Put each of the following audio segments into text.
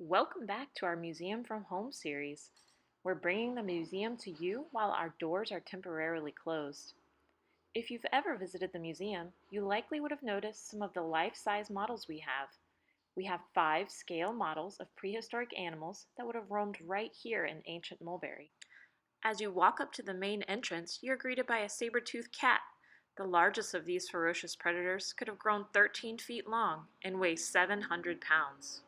Welcome back to our Museum from Home series. We're bringing the museum to you while our doors are temporarily closed. If you've ever visited the museum, you likely would have noticed some of the life-size models we have. We have 5 scale models of prehistoric animals that would have roamed right here in ancient Mulberry. As you walk up to the main entrance, you're greeted by a saber-toothed cat. The largest of these ferocious predators could have grown 13 feet long and weigh 700 pounds.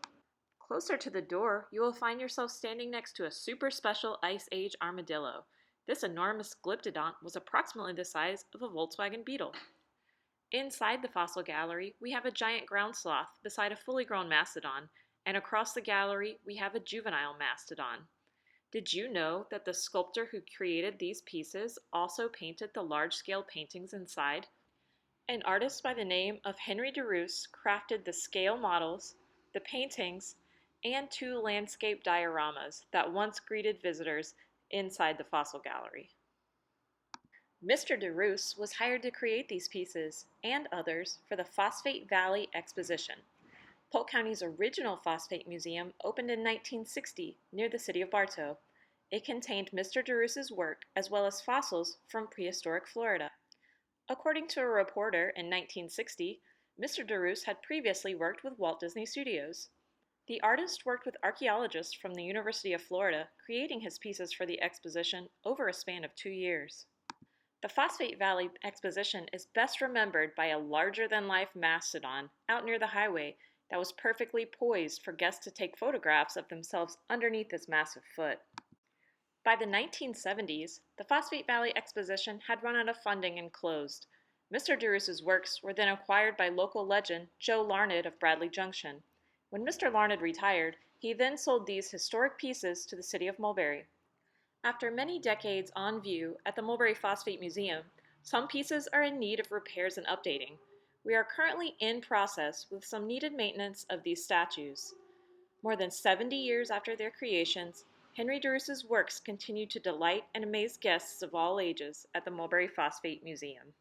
Closer to the door, you will find yourself standing next to a super special Ice Age armadillo. This enormous glyptodont was approximately the size of a Volkswagen Beetle. Inside the fossil gallery, we have a giant ground sloth beside a fully grown mastodon, and across the gallery, we have a juvenile mastodon. Did you know that the sculptor who created these pieces also painted the large-scale paintings inside? An artist by the name of Henry de Reus crafted the scale models, the paintings, and 2 landscape dioramas that once greeted visitors inside the fossil gallery. Mr. de Reus was hired to create these pieces, and others, for the Phosphate Valley Exposition. Polk County's original Phosphate Museum opened in 1960 near the city of Bartow. It contained Mr. de Reus's work as well as fossils from prehistoric Florida. According to a reporter in 1960, Mr. de Reus had previously worked with Walt Disney Studios. The artist worked with archaeologists from the University of Florida, creating his pieces for the exposition over a span of 2 years. The Phosphate Valley Exposition is best remembered by a larger-than-life mastodon out near the highway that was perfectly poised for guests to take photographs of themselves underneath its massive foot. By the 1970s, the Phosphate Valley Exposition had run out of funding and closed. Mr. de Reus's works were then acquired by local legend Joe Larned of Bradley Junction. When Mr. Larned retired, he then sold these historic pieces to the city of Mulberry. After many decades on view at the Mulberry Phosphate Museum, some pieces are in need of repairs and updating. We are currently in process with some needed maintenance of these statues. More than 70 years after their creations, Henry de Reus's works continue to delight and amaze guests of all ages at the Mulberry Phosphate Museum.